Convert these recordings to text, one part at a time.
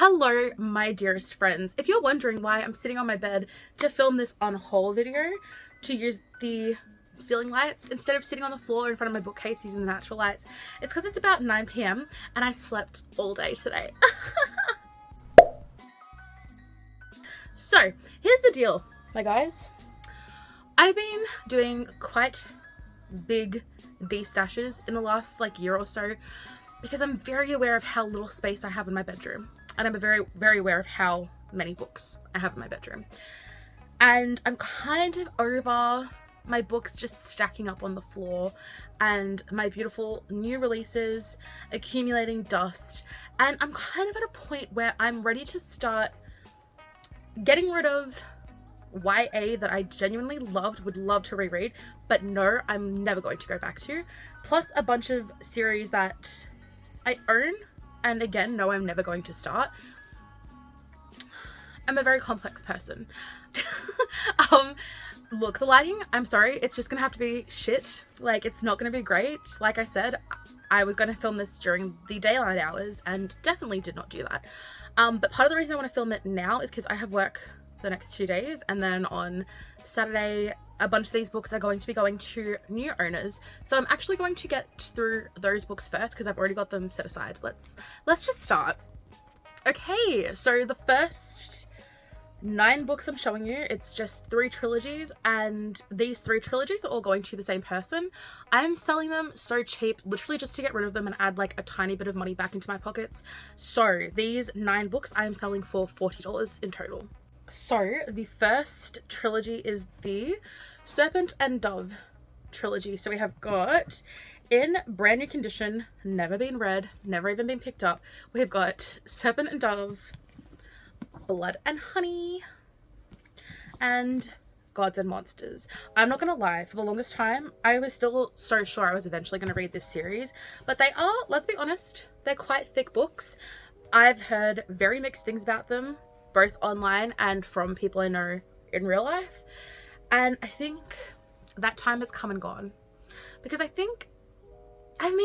Hello, my dearest friends. If you're wondering why I'm sitting on my bed to film this Unhaul video, to use the ceiling lights instead of sitting on the floor in front of my bookcase using the natural lights, it's because it's about 9 p.m. and I slept all day today. So, here's the deal, my guys. I've been doing quite big de-stashes in the last year or so because I'm very aware of how little space I have in my bedroom. And I'm very aware of how many books I have in my bedroom. And I'm kind of over my books just stacking up on the floor and my beautiful new releases accumulating dust. And I'm kind of at a point where I'm ready to start getting rid of YA that I genuinely would love to reread, but no, I'm never going to go back to. Plus a bunch of series that I own and again, no, I'm never going to start. I'm a very complex person. Look, the lighting, I'm sorry, it's just gonna have to be shit. It's not gonna be great. Like I said, I was gonna film this during the daylight hours and definitely did not do that. But part of the reason I want to film it now is because I have work the next 2 days, and then on Saturday a bunch of these books are going to be going to new owners, so I'm actually going to get through those books first because I've already got them set aside. Let's just start. Okay, so the first 9 books I'm showing you, it's just 3 trilogies, and these 3 trilogies are all going to the same person. I'm selling them so cheap, literally just to get rid of them and add a tiny bit of money back into my pockets. So these 9 books I am selling for $40 in total. So the first trilogy is the Serpent and Dove trilogy. So we have got, in brand new condition, never been read, never even been picked up, we've got Serpent and Dove, Blood and Honey, and Gods and Monsters. I'm not gonna lie, for the longest time I was still so sure I was eventually gonna read this series, but they are, let's be honest, they're quite thick books. I've heard very mixed things about them, both online and from people I know in real life, and I think that time has come and gone, because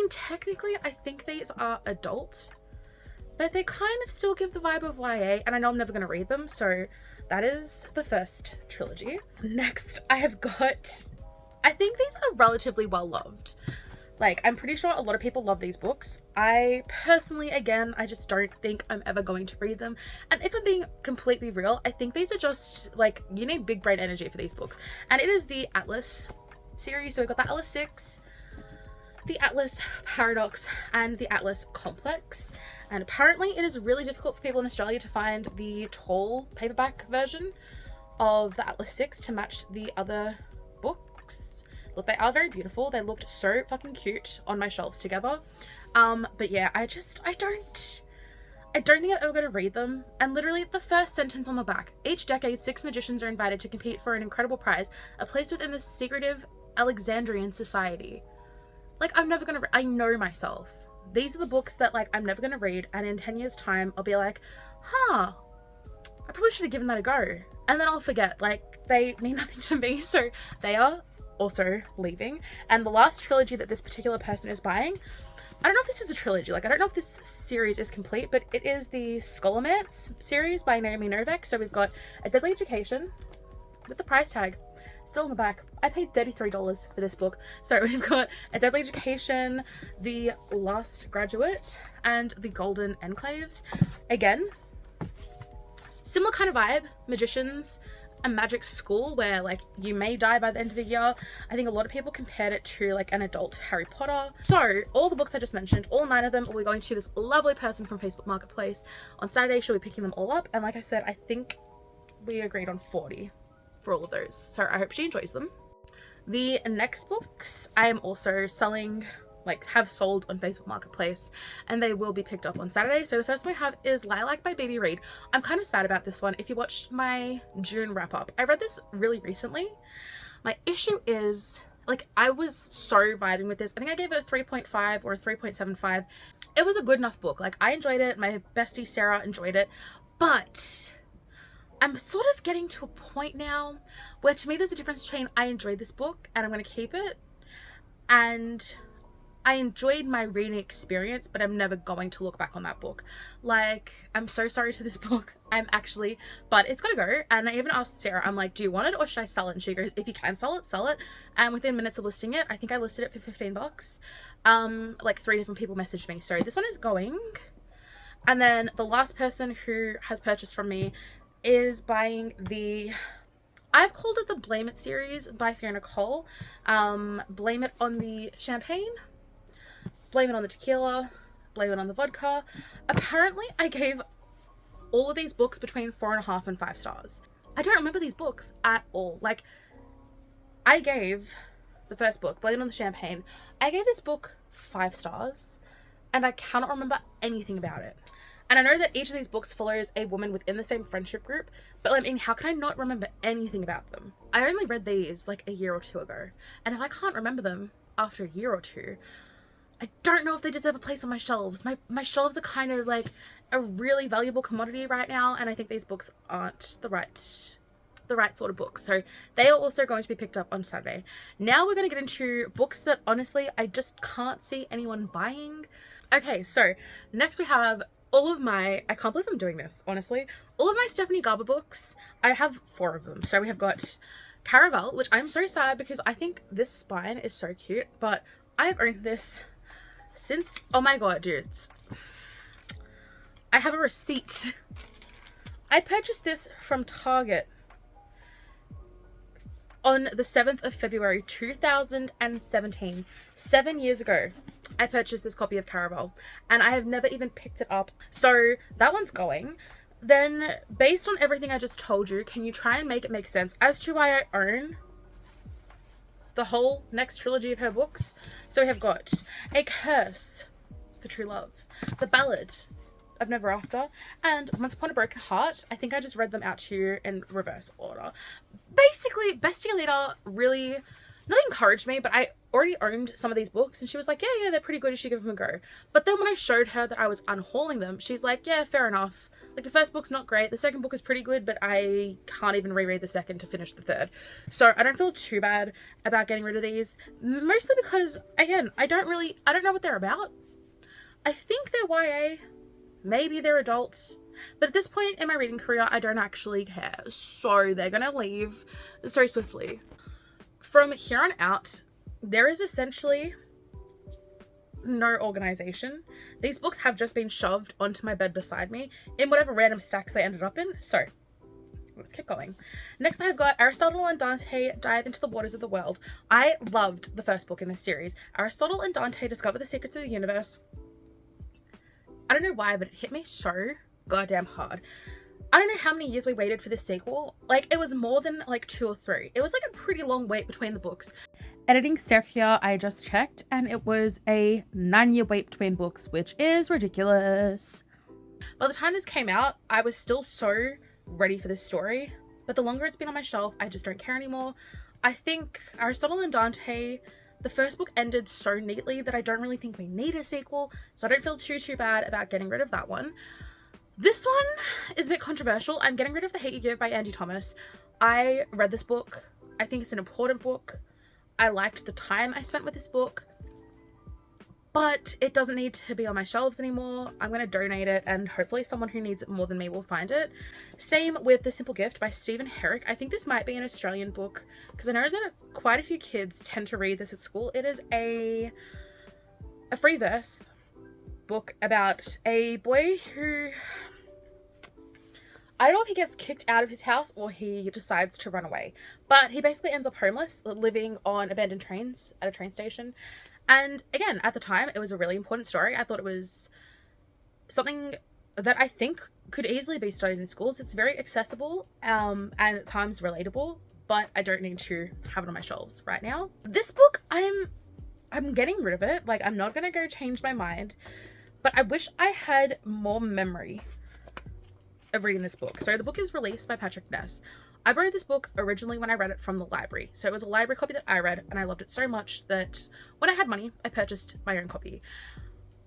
technically I think these are adult, but they kind of still give the vibe of YA, and I know I'm never going to read them, so that is the first trilogy. Next I have got, I think these are relatively well loved. I'm pretty sure a lot of people love these books. I personally, again, I just don't think I'm ever going to read them. And if I'm being completely real, I think these are just, you need big brain energy for these books. And it is the Atlas series. So we've got the Atlas 6, the Atlas Paradox, and the Atlas Complex. And apparently it is really difficult for people in Australia to find the tall paperback version of the Atlas 6 to match the other books. Look, they are very beautiful. They looked so fucking cute on my shelves together. But yeah, I don't think I'm ever going to read them. And literally the first sentence on the back: each decade, 6 magicians are invited to compete for an incredible prize, a place within the secretive Alexandrian society. I'm never going to, I know myself. These are the books that I'm never going to read, and in 10 years time I'll be like, huh, I probably should have given that a go. And then I'll forget, they mean nothing to me. So they are also leaving. And the last trilogy that this particular person is buying, I don't know if this is a trilogy, I don't know if this series is complete, but it is the Scholomance series by Naomi Novik. So we've got A Deadly Education with the price tag still in the back. I paid $33 for this book. So we've got A Deadly Education, The Last Graduate, and The Golden Enclaves. Again, similar kind of vibe, magicians, a magic school where you may die by the end of the year. I think a lot of people compared it to an adult Harry Potter. So all the books I just mentioned, all 9 of them, we're going to this lovely person from Facebook Marketplace on Saturday. She'll be picking them all up, and like I said, I think we agreed on $40 for all of those, so I hope she enjoys them. The next books I am also selling, have sold on Facebook Marketplace, and they will be picked up on Saturday. So the first one we have is Lilac by Baby Reed. I'm kind of sad about this one. If you watched my June wrap up, I read this really recently. My issue is, I was so vibing with this. I think I gave it a 3.5 or a 3.75. It was a good enough book. I enjoyed it. My bestie Sarah enjoyed it, but I'm sort of getting to a point now where, to me, there's a difference between I enjoyed this book and I'm going to keep it, and I enjoyed my reading experience, but I'm never going to look back on that book. Like, I'm so sorry to this book. But it's gotta go. And I even asked Sarah, I'm like, do you want it or should I sell it? And she goes, if you can sell it, sell it. And within minutes of listing it, I think I listed it for $15. Like 3 different people messaged me. So this one is going. And then the last person who has purchased from me is buying I've called it the Blame It series by Fiona Cole. Blame it on the champagne, blame it on the tequila, blame it on the vodka. Apparently, I gave all of these books between 4.5 and 5 stars. I don't remember these books at all. Like, I gave the first book, Blame It on the Champagne, I gave this book 5 stars, and I cannot remember anything about it. And I know that each of these books follows a woman within the same friendship group, but I mean, how can I not remember anything about them? I only read these like a year or 2 ago, and if I can't remember them after a year or 2, I don't know if they deserve a place on my shelves. My shelves are kind of like a really valuable commodity right now, and I think these books aren't the right sort of books. So they are also going to be picked up on Saturday. Now we're going to get into books that honestly I just can't see anyone buying. Okay, so next we have all of my, I can't believe I'm doing this, honestly, all of my Stephanie Garber books. I have 4 of them. So we have got Caraval, which I'm so sad because I think this spine is so cute, but I have owned this since, oh my god, dudes, I have a receipt. I purchased this from Target on the 7th of February 2017, 7 years ago. I purchased this copy of Caraval, and I have never even picked it up. So that one's going. Then, based on everything I just told you, can you try and make it make sense as to why I own the whole next trilogy of her books? So we have got A Curse for True Love, The Ballad of Never After, and Once Upon a Broken Heart. I think I just read them out to you in reverse order. Basically, Bestie Alita really not encouraged me, but I already owned some of these books, and she was like, yeah, they're pretty good, you should give them a go. But then when I showed her that I was unhauling them, she's like, yeah, fair enough. Like, the first book's not great, the second book is pretty good, but I can't even reread the second to finish the third. So I don't feel too bad about getting rid of these, mostly because, again, I don't know what they're about. I think they're YA, maybe they're adults, but at this point in my reading career, I don't actually care. So they're gonna leave so swiftly. From here on out, there is essentially no organization. These books have just been shoved onto my bed beside me in whatever random stacks they ended up in. So let's keep going. Next, I've got Aristotle and Dante Dive into the Waters of the World. I loved the first book in this series. Aristotle and Dante discover the secrets of the universe. I don't know why, but it hit me so goddamn hard. I don't know how many years we waited for this sequel. Like, it was more than like 2 or 3. It was like a pretty long wait between the books. Editing stuff here, I just checked, and it was a 9-year wait between books, which is ridiculous. By the time this came out, I was still so ready for this story, but the longer it's been on my shelf, I just don't care anymore. I think Aristotle and Dante, the first book ended so neatly that I don't really think we need a sequel, so I don't feel too bad about getting rid of that one. This one is a bit controversial. I'm getting rid of The Hate You Give by Andy Thomas. I read this book. I think it's an important book. I liked the time I spent with this book, but it doesn't need to be on my shelves anymore. I'm going to donate it, and hopefully someone who needs it more than me will find it. Same with The Simple Gift by Stephen Herrick. I think this might be an Australian book because I know that quite a few kids tend to read this at school. It is a free verse book about a boy who, I don't know if he gets kicked out of his house or he decides to run away, but he basically ends up homeless, living on abandoned trains at a train station. And again, at the time, it was a really important story. I thought it was something that I think could easily be studied in schools. It's very accessible and at times relatable, but I don't need to have it on my shelves right now. This book, I'm getting rid of it. Like, I'm not gonna go change my mind, but I wish I had more memory of reading this book. So the book is released by Patrick Ness. I borrowed this book originally when I read it from the library. So it was a library copy that I read, and I loved it so much that when I had money, I purchased my own copy.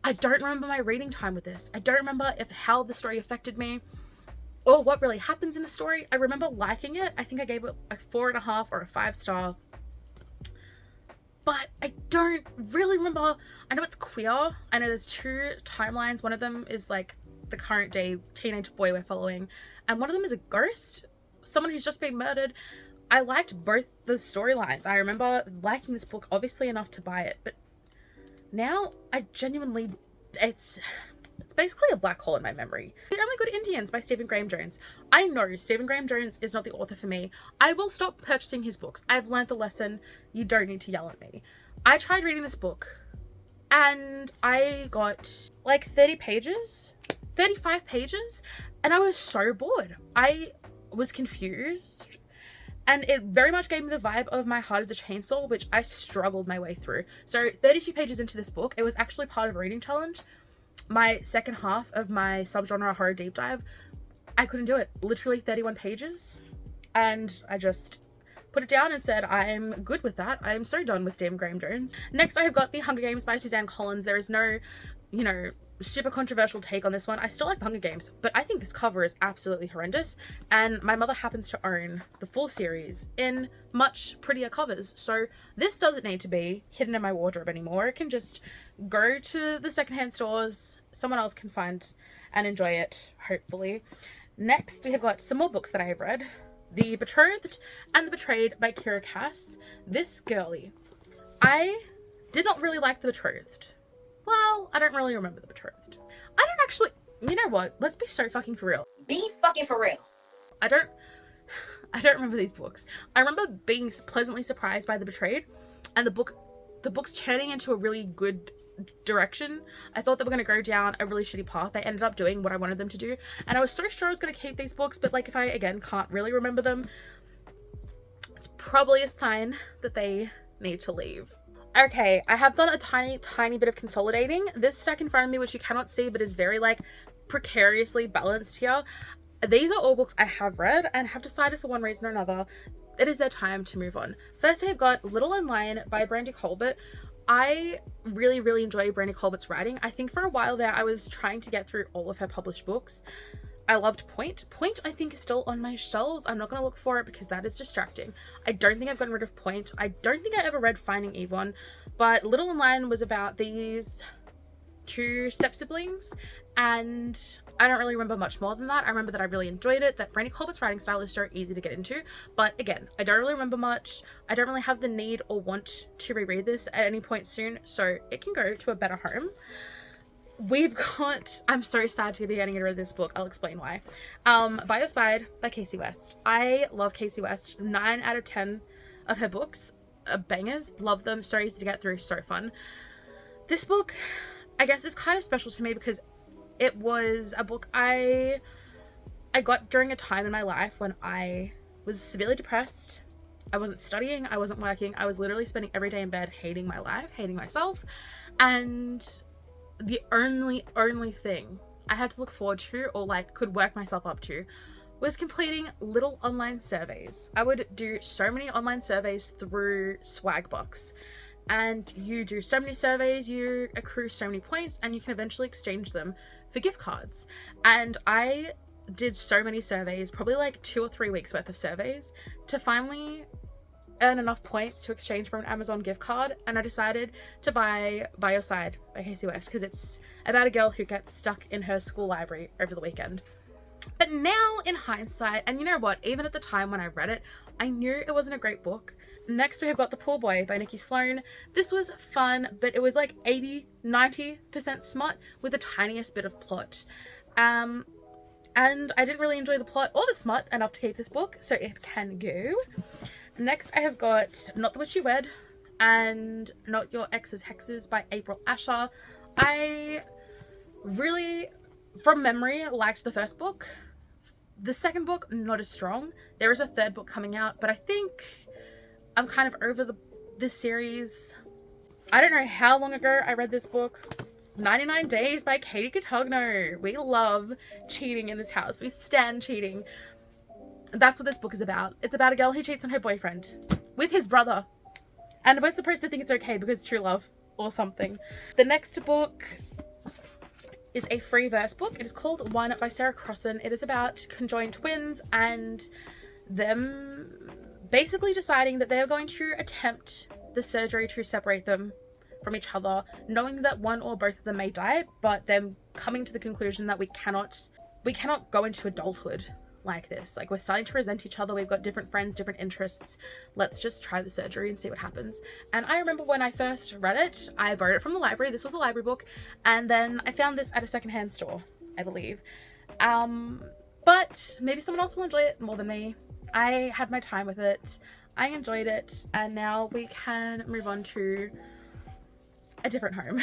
I don't remember my reading time with this. I don't remember how the story affected me or what really happens in the story. I remember liking it. I think I gave it a 4.5 or a 5 star. but I don't really remember. I know it's queer. I know there's 2 timelines. One of them is like the current day teenage boy we're following, and one of them is a ghost, someone who's just been murdered. I liked both the storylines. I remember liking this book obviously enough to buy it, but now I genuinely, it's basically a black hole in my memory. The Only Good Indians by Stephen Graham Jones. I know Stephen Graham Jones is not the author for me. I will stop purchasing his books. I've learned the lesson. You don't need to yell at me. I tried reading this book and I got like 30 pages, 35 pages, and I was so bored. I was confused, and it very much gave me the vibe of My Heart is a Chainsaw, which I struggled my way through. So 32 pages into this book, it was actually part of a reading challenge. My second half of my subgenre horror deep dive, I couldn't do it. Literally 31 pages. And I just put it down and said, I'm good with that. I am so done with Stephen Graham Jones. Next, I have got The Hunger Games by Suzanne Collins. There is no, super controversial take on this one. I still like The Hunger Games, but I think this cover is absolutely horrendous. And my mother happens to own the full series in much prettier covers. So this doesn't need to be hidden in my wardrobe anymore. It can just go to the secondhand stores. Someone else can find and enjoy it, hopefully. Next, we have got some more books that I have read. The Betrothed and The Betrayed by Kira Cass. This girly. I did not really like The Betrothed. Well, I don't really remember The Betrothed. I don't actually, you know what? Let's be so fucking for real. Be fucking for real. I don't remember these books. I remember being pleasantly surprised by The Betrayed, and the book's turning into a really good direction. I thought they were going to go down a really shitty path. They ended up doing what I wanted them to do, and I was so sure I was going to keep these books, but like if I again can't really remember them, it's probably a sign that they need to leave. Okay, I have done a tiny bit of consolidating. This stack in front of me, which you cannot see but is very like precariously balanced here, these are all books I have read and have decided for one reason or another it is their time to move on. First, I've got Little and Lion by Brandy Colbert. I really enjoy Brandy Colbert's writing. I think for a while there I was trying to get through all of her published books. I loved Point. Point, I think, is still on my shelves. I'm not going to look for it because that is distracting. I don't think I've gotten rid of Point. I don't think I ever read Finding Yvonne, but Little and Lion was about these 2 step-siblings, and I don't really remember much more than that. I remember that I really enjoyed it, that Brandy Colbert's writing style is so easy to get into, but again, I don't really remember much. I don't really have the need or want to reread this at any point soon, so it can go to a better home. We've got, I'm so sad to be getting rid of this book. I'll explain why. By Your Side by Casey West. I love Casey West. 9 out of 10 of her books are bangers. Love them. So easy to get through. So fun. This book, I guess, is kind of special to me because it was a book I got during a time in my life when I was severely depressed. I wasn't studying. I wasn't working. I was literally spending every day in bed hating my life, hating myself. And the only thing I had to look forward to or like could work myself up to was completing little online surveys. I would do so many online surveys through Swagbox, and you do so many surveys, you accrue so many points, and you can eventually exchange them for gift cards. And I did so many surveys, probably like 2 or 3 weeks worth of surveys, to finally earn enough points to exchange for an Amazon gift card, and I decided to buy By Your Side by Casey West because it's about a girl who gets stuck in her school library over the weekend. But now in hindsight, and you know what, even at the time when I read it, I knew it wasn't a great book. Next we have got The Poor Boy by Nikki Sloan. This was fun, but it was like 80-90% smut with the tiniest bit of plot. And I didn't really enjoy the plot or the smut enough to keep this book, so it can go. Next, I have got Not the Witch You Wed and Not Your Ex's Hexes by April Asher. I really, from memory, liked the first book. The second book, not as strong. There is a third book coming out, but I think I'm kind of over this series. I don't know how long ago I read this book. 99 Days by Katie Cotugno. We love cheating in this house. We stand cheating. That's what this book is about. It's about a girl who cheats on her boyfriend with his brother. And we're supposed to think it's okay because true love or something. The next book is a free verse book. It is called One by Sarah Crossan. It is about conjoined twins and them basically deciding that they are going to attempt the surgery to separate them from each other, knowing that one or both of them may die, but then coming to the conclusion that we cannot go into adulthood like this. Like, we're starting to resent each other. We've got different friends, different interests. Let's just try the surgery and see what happens. And I remember when I first read it, I borrowed it from the library. This was a library book. And then I found this at a secondhand store, I believe. But maybe someone else will enjoy it more than me. I had my time with it. I enjoyed it. And now we can move on to a different home.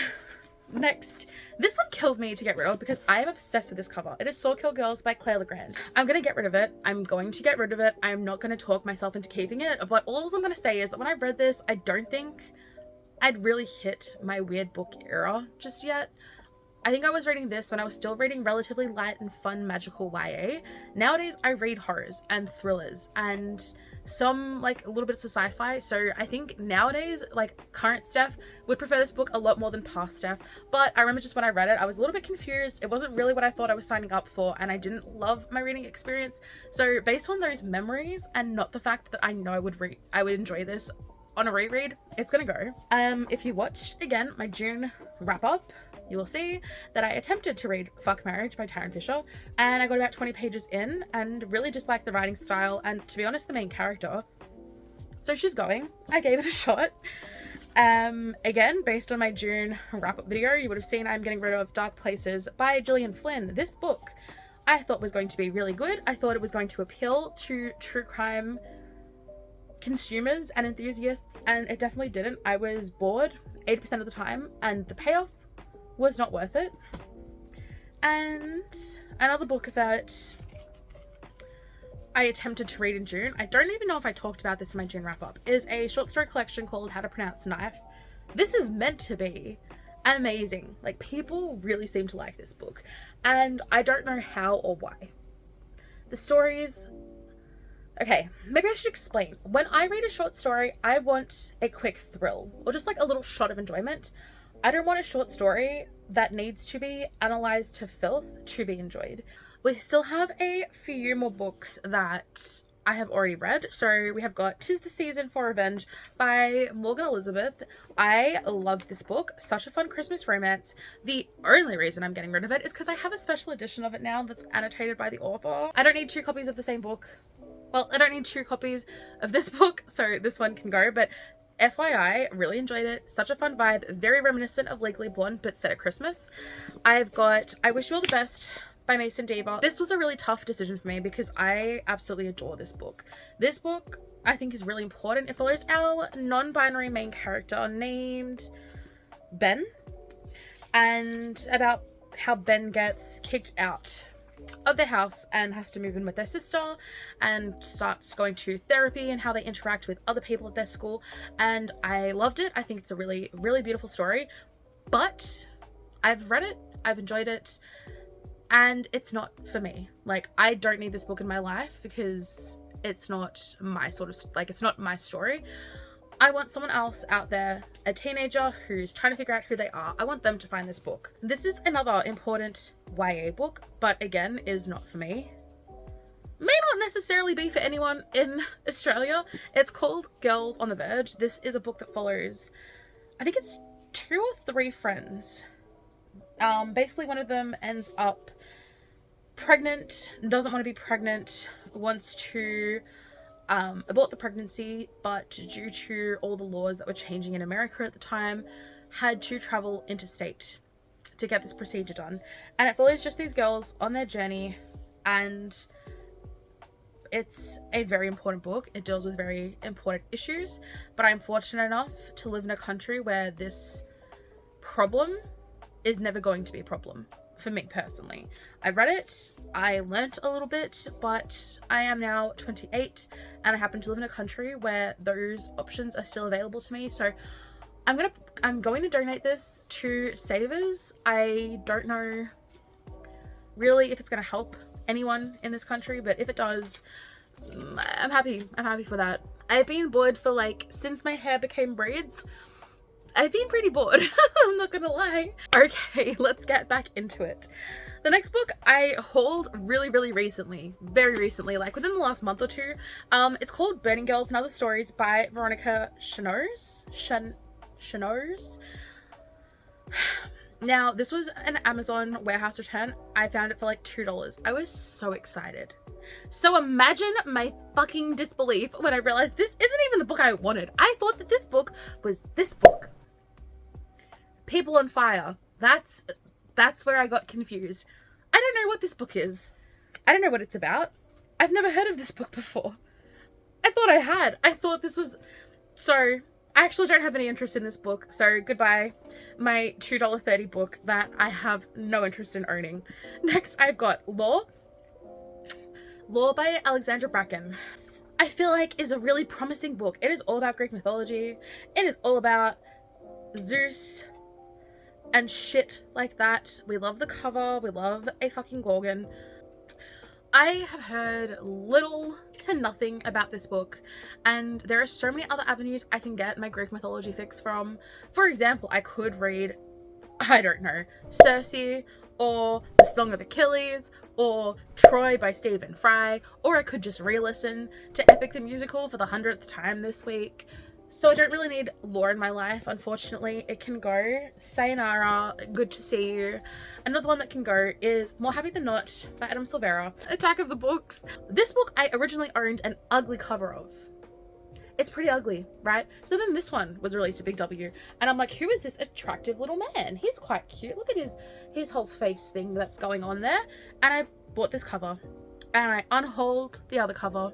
Next, this one kills me to get rid of because I am obsessed with this cover. It is Saw Kill Girls by Claire Legrand. I'm going to get rid of it. I'm not going to talk myself into keeping it, but all I'm going to say is that when I read this, I don't think I'd really hit my weird book era just yet. I think I was reading this when I was still reading relatively light and fun magical YA. Nowadays, I read horrors and thrillers and some like a little bits of sci-fi. So I think nowadays, like current Steph would prefer this book a lot more than past Steph. But I remember just when I read it, I was a little bit confused. It wasn't really what I thought I was signing up for, and I didn't love my reading experience. So based on those memories and not the fact that I know I would enjoy this on a reread, it's gonna go. If you watched again my June wrap up, you will see that I attempted to read Fuck Marriage by Taryn Fisher, and I got about 20 pages in and really disliked the writing style and, to be honest, the main character. So she's going. I gave it a shot. Again, based on my June wrap-up video, you would have seen I'm getting rid of Dark Places by Gillian Flynn. This book I thought was going to be really good. I thought it was going to appeal to true crime consumers and enthusiasts, and it definitely didn't. I was bored 80% of the time, and the payoff was not worth it. And another book that I attempted to read in June, I don't even know if I talked about this in my June wrap-up, is a short story collection called How to Pronounce Knife. This is meant to be amazing. Like, people really seem to like this book, and I don't know how or why. The stories... Okay, maybe I should explain. When I read a short story, I want a quick thrill, or just like a little shot of enjoyment. I don't want a short story that needs to be analysed to filth to be enjoyed. We still have a few more books that I have already read. So we have got 'Tis the Season for Revenge by Morgan Elizabeth. I love this book. Such a fun Christmas romance. The only reason I'm getting rid of it is because I have a special edition of it now that's annotated by the author. I don't need 2 copies of the same book. Well, I don't need 2 copies of this book, so this one can go, but FYI, really enjoyed it. Such a fun vibe, very reminiscent of Legally Blonde, but set at Christmas. I've got I Wish You All the Best by Mason Deaver. This was a really tough decision for me because I absolutely adore this book. This book, I think, is really important. It follows our non-binary main character named Ben, and about how Ben gets kicked out of their house and has to move in with their sister and starts going to therapy and how they interact with other people at their school. And I loved it. I think it's a really, really beautiful story, but I've read it, I've enjoyed it, and it's not for me. Like, I don't need this book in my life because it's not my sort of, like, it's not my story. I want someone else out there, a teenager who's trying to figure out who they are. I want them to find this book. This is another important YA book, but again, is not for me. May not necessarily be for anyone in Australia. It's called Girls on the Verge. This is a book that follows, I think it's 2 or 3 friends. Basically, one of them ends up pregnant, doesn't want to be pregnant, wants to abort the pregnancy, but due to all the laws that were changing in America at the time, had to travel interstate to get this procedure done. And it follows just these girls on their journey, and it's a very important book. It deals with very important issues, but I'm fortunate enough to live in a country where this problem is never going to be a problem. For me personally, I read it, I learnt a little bit, but I am now 28 and I happen to live in a country where those options are still available to me. So I'm going to donate this to Savers. I don't know really if it's going to help anyone in this country, but if it does, I'm happy for that. I've been bored for since my hair became braids. I've been pretty bored. I'm not gonna lie. Okay, let's get back into it. The next book I hauled really recently, very recently, like within the last month or two. It's called Burning Girls and Other Stories by Veronica Chenose. Now, this was an Amazon warehouse return. I found it for like $2. I was so excited. So imagine my fucking disbelief when I realized this isn't even the book I wanted. I thought that this book was this book. People on Fire. That's where I got confused. I don't know what this book is. I don't know what it's about. I've never heard of this book before. I thought I had. I thought this was... So, I actually don't have any interest in this book. So, goodbye. My $2.30 book that I have no interest in owning. Next, I've got Law by Alexandra Bracken. I feel like is a really promising book. It is all about Greek mythology. It is all about Zeus and shit like that. We love the cover. We love a fucking Gorgon. I have heard little to nothing about this book, and there are so many other avenues I can get my Greek mythology fix from. For example, I could read, I don't know, Circe, or The Song of Achilles, or Troy by Stephen Fry, or I could just re-listen to Epic the Musical for the 100th time this week. So I don't really need lore in my life, unfortunately. It can go. Sayonara, good to see you. Another one that can go is More Happy Than Not by Adam Silvera. Attack of the Books. This book I originally owned an ugly cover of. It's pretty ugly, right? So then this one was released at Big W, and I'm like, who is this attractive little man? He's quite cute. Look at his whole face thing that's going on there. And I bought this cover, and I unhauled the other cover,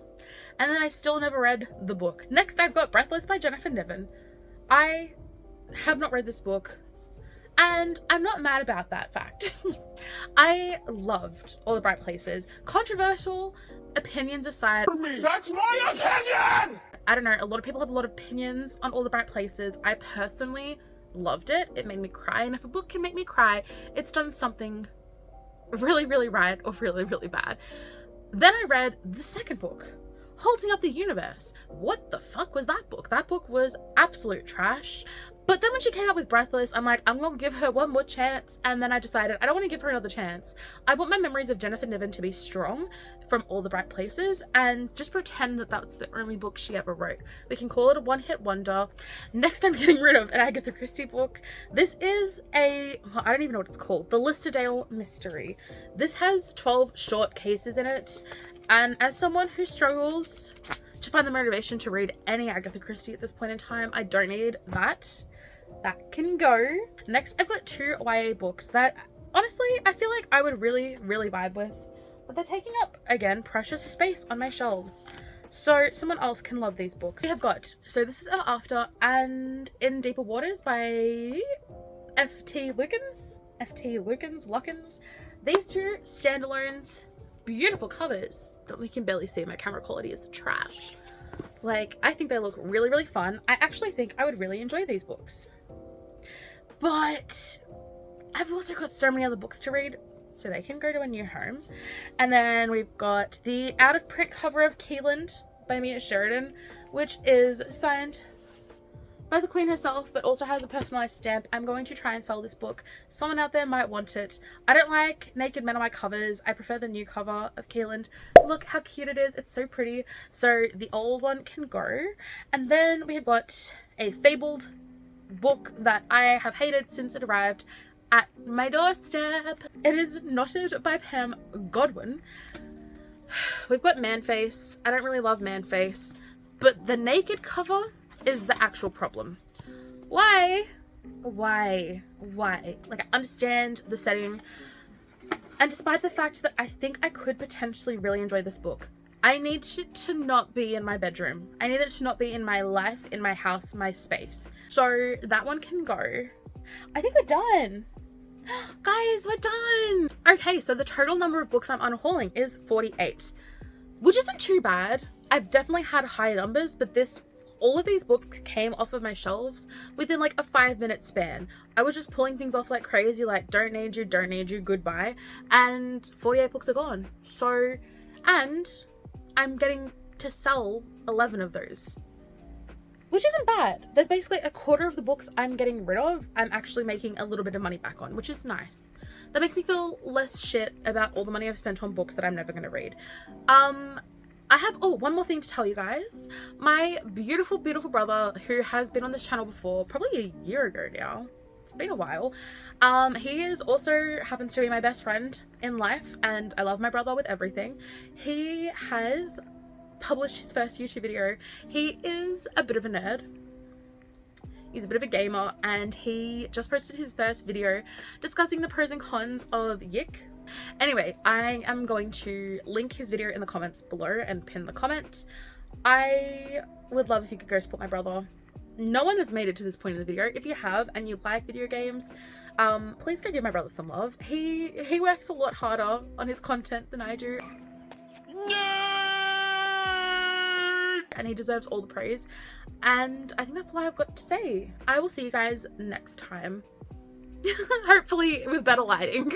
and then I still never read the book. Next, I've got Breathless by Jennifer Niven. I have not read this book, and I'm not mad about that fact. I loved All the Bright Places. Controversial opinions aside. For me, that's my opinion! I don't know, a lot of people have a lot of opinions on All the Bright Places. I personally loved it. It made me cry, and if a book can make me cry, it's done something really right or really bad. Then I read the second book, Holding Up the Universe. What the fuck was that book? That book was absolute trash. But then when she came out with Breathless, I'm like, I'm gonna give her one more chance. And then I decided I don't want to give her another chance. I want my memories of Jennifer Niven to be strong from All the Bright Places, and just pretend that that's the only book she ever wrote. We can call it a one-hit wonder. Next, I'm getting rid of an Agatha Christie book. This is I don't even know what it's called. The Listerdale Mystery. This has 12 short cases in it. And as someone who struggles to find the motivation to read any Agatha Christie at this point in time, I don't need that. That can go. Next, I've got 2 YA books that honestly I feel like I would really vibe with, but they're taking up, again, precious space on my shelves. So someone else can love these books. We have got, so this is Our After and In Deeper Waters by F.T. Lukens. These 2 standalones, beautiful covers that we can barely see. My camera quality is trash. Like, I think they look really fun. I actually think I would really enjoy these books. But I've also got so many other books to read, so they can go to a new home. And then we've got the out-of-print cover of Keeland by Mia Sheridan, which is signed by the Queen herself, but also has a personalized stamp. I'm going to try and sell this book. Someone out there might want it. I don't like naked men on my covers. I prefer the new cover of Keeland. Look how cute it is. It's so pretty. So the old one can go. And then we have got a fabled book that I have hated since it arrived at my doorstep. It is knotted by Pam Godwin. We've got Manface. I don't really love Manface, but the naked cover is the actual problem. Why? Like, I understand the setting, and despite the fact that I think I could potentially really enjoy this book, I need it to not be in my bedroom. I need it to not be in my life, in my house, my space. So that one can go. I think we're done. Guys, we're done. Okay, so the total number of books I'm unhauling is 48, which isn't too bad. I've definitely had high numbers, but all of these books came off of my shelves within like a 5-minute span. I was just pulling things off like crazy, like don't need you, goodbye. And 48 books are gone. So, and I'm getting to sell 11 of those, which isn't bad. There's basically a quarter of the books I'm getting rid of, I'm actually making a little bit of money back on, which is nice. That makes me feel less shit about all the money I've spent on books that I'm never going to read. I have, oh, one more thing to tell you guys. My beautiful, beautiful brother, who has been on this channel before, probably a year ago now. It's been a while. He is also happens to be my best friend in life, and I love my brother with everything. He has published his first YouTube video. He is a bit of a nerd. He's a bit of a gamer, and he just posted his first video discussing the pros and cons of Yick. Anyway, I am going to link his video in the comments below and pin the comment. I would love if you could go support my brother. No one has made it to this point in the video. If you have and you like video games, please go give my brother some love. He works a lot harder on his content than I do. And he deserves all the praise. And I think that's all I've got to say. I will see you guys next time. Hopefully with better lighting.